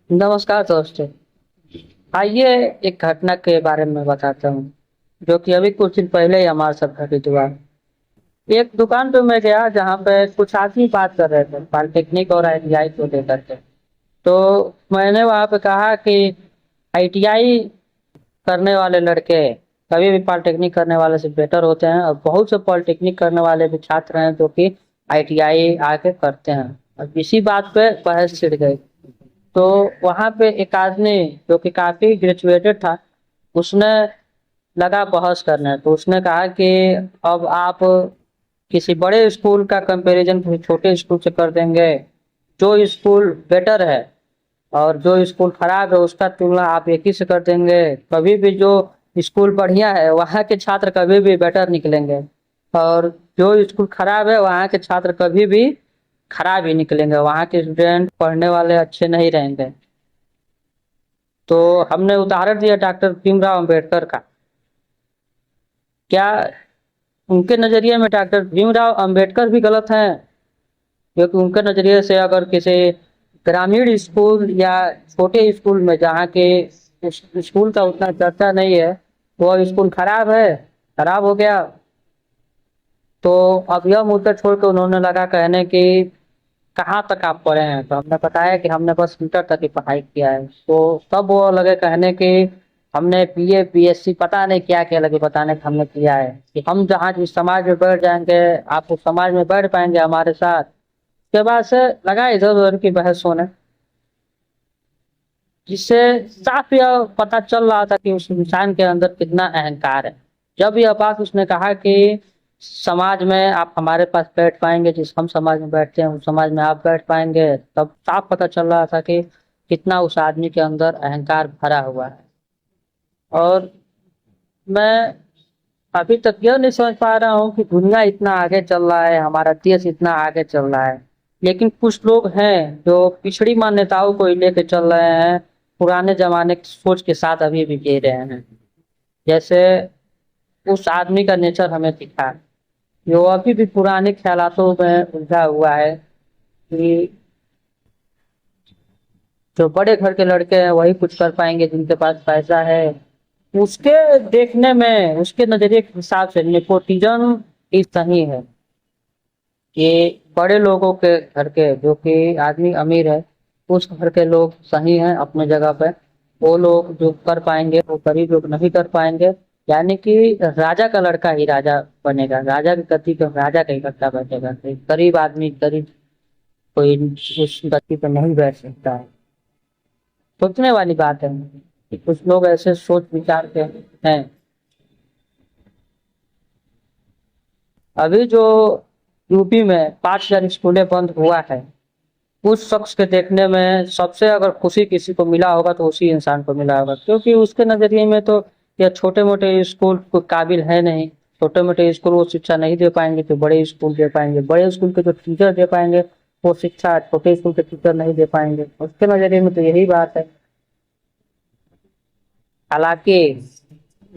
नमस्कार दोस्तों। आइए एक घटना के बारे में बताता हूँ जो कि अभी कुछ दिन पहले ही हमारे साथ घटित हुआ। एक दुकान पे मैं गया जहाँ पे कुछ आदमी बात कर रहे थे पॉलिटेक्निक और आईटीआई को लेकर के। तो मैंने वहाँ पे कहा कि आईटीआई करने वाले लड़के कभी भी पॉलिटेक्निक करने वाले से बेटर होते हैं और बहुत से पॉलिटेक्निक करने वाले भी छात्र हैं जो कि आईटीआई आके करते हैं। और इसी बात पे बहस छिड़ गई। तो वहां पे एक आदमी जो कि काफी ग्रेजुएटेड था, उसने लगा बहस करने। तो उसने कहा कि अब आप किसी बड़े स्कूल का कंपैरिजन किसी छोटे स्कूल से कर देंगे, जो स्कूल बेटर है और जो स्कूल खराब है उसका तुलना आप एक ही से कर देंगे। कभी भी जो स्कूल बढ़िया है वहाँ के छात्र कभी भी बेटर निकलेंगे और जो स्कूल खराब है वहाँ के छात्र कभी भी खराब ही निकलेंगे, वहाँ के स्टूडेंट पढ़ने वाले अच्छे नहीं रहेंगे। तो हमने उदाहरण दिया डॉक्टर भीमराव अंबेडकर का। क्या उनके नजरिए में डॉक्टर भीमराव अंबेडकर भी गलत हैं? क्योंकि उनके नजरिए से अगर किसी ग्रामीण स्कूल या छोटे स्कूल में जहाँ के स्कूल का उतना चर्चा नहीं है, वो स्कूल खराब है, खराब हो गया, तो अब यह मुद्दा छोड़ के उन्होंने लगा कहने की कहाँ तक आप पढ़े हैं। तो हमने बताया कि हमने बस इंटर तक की पढ़ाई किया है। तो तब वो लगे कहने की हमने बीए बीएससी पता नहीं क्या क्या लगे बताने का हमने किया है कि हम जहाँ जिस समाज में बैठ जाएंगे आप उस समाज में बैठ पाएंगे हमारे साथ। उसके बाद से लगा इधर उधर की बहस होने, जिससे साफ यह पता चल रहा था कि उस इंसान के अंदर कितना अहंकार है। जब यह बात उसने कहा कि समाज में आप हमारे पास बैठ पाएंगे, जिस हम समाज में बैठते हैं उस समाज में आप बैठ पाएंगे, तब साफ पता चल रहा था कि कितना उस आदमी के अंदर अहंकार भरा हुआ है। और मैं अभी तक यह नहीं समझ पा रहा हूँ कि दुनिया इतना आगे चल रहा है, हमारा देश इतना आगे चल रहा है, लेकिन कुछ लोग हैं जो पिछड़ी मान्यताओं को ही लेके चल रहे हैं, पुराने जमाने की सोच के साथ अभी भी जी रहे हैं। जैसे उस आदमी का नेचर हमें दिखा, जो अभी भी पुराने ख्यालातों में उलझा हुआ है कि जो बड़े घर के लड़के हैं वही कुछ कर पाएंगे जिनके पास पैसा है। उसके देखने में, उसके नजरिए के हिसाब से नेपोटिज्म ही सही है कि बड़े लोगों के घर के जो कि आदमी अमीर है उस घर के लोग सही हैं अपने जगह पे। वो लोग जो कर पाएंगे वो गरीब लोग नहीं कर पाएंगे। यानी कि राजा का लड़का ही राजा बनेगा, राजा की गद्दी पे राजा का ही लड़का बैठेगा, गरीब आदमी गरीब कोई उस गद्दी पे नहीं बैठ सकता है। सोचने वाली बात है कि कुछ लोग ऐसे सोच विचार के हैं। अभी जो यूपी में 5,000 स्कूलें बंद हुआ है, उस शख्स के देखने में सबसे अगर खुशी किसी को मिला होगा तो उसी इंसान को मिला होगा, क्योंकि उसके नजरिए में तो यह छोटे मोटे स्कूल को काबिल है नहीं। छोटे मोटे स्कूल वो शिक्षा नहीं दे पाएंगे जो बड़े स्कूल दे पाएंगे, बड़े स्कूल के जो टीचर दे पाएंगे वो शिक्षा छोटे स्कूल के टीचर नहीं दे पाएंगे। उसके नजरिए में तो यही बात है। हालांकि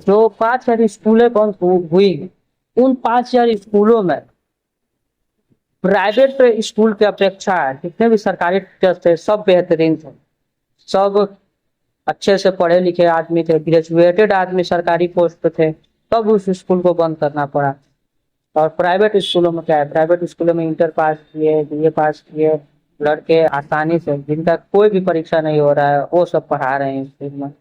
जो 5,000 स्कूलें बंद हुई, उन 5,000 स्कूलों में प्राइवेट स्कूल की अपेक्षा जितने भी सरकारी टीचर थे सब बेहतरीन थे, सब अच्छे से पढ़े लिखे आदमी थे, ग्रेजुएटेड आदमी सरकारी पोस्ट पे थे। तब उस स्कूल को बंद करना पड़ा। और प्राइवेट स्कूलों में क्या है, प्राइवेट स्कूलों में इंटर पास किए बीए पास किए लड़के आसानी से, जिनका कोई भी परीक्षा नहीं हो रहा है, वो सब पढ़ा रहे हैं स्कूल में।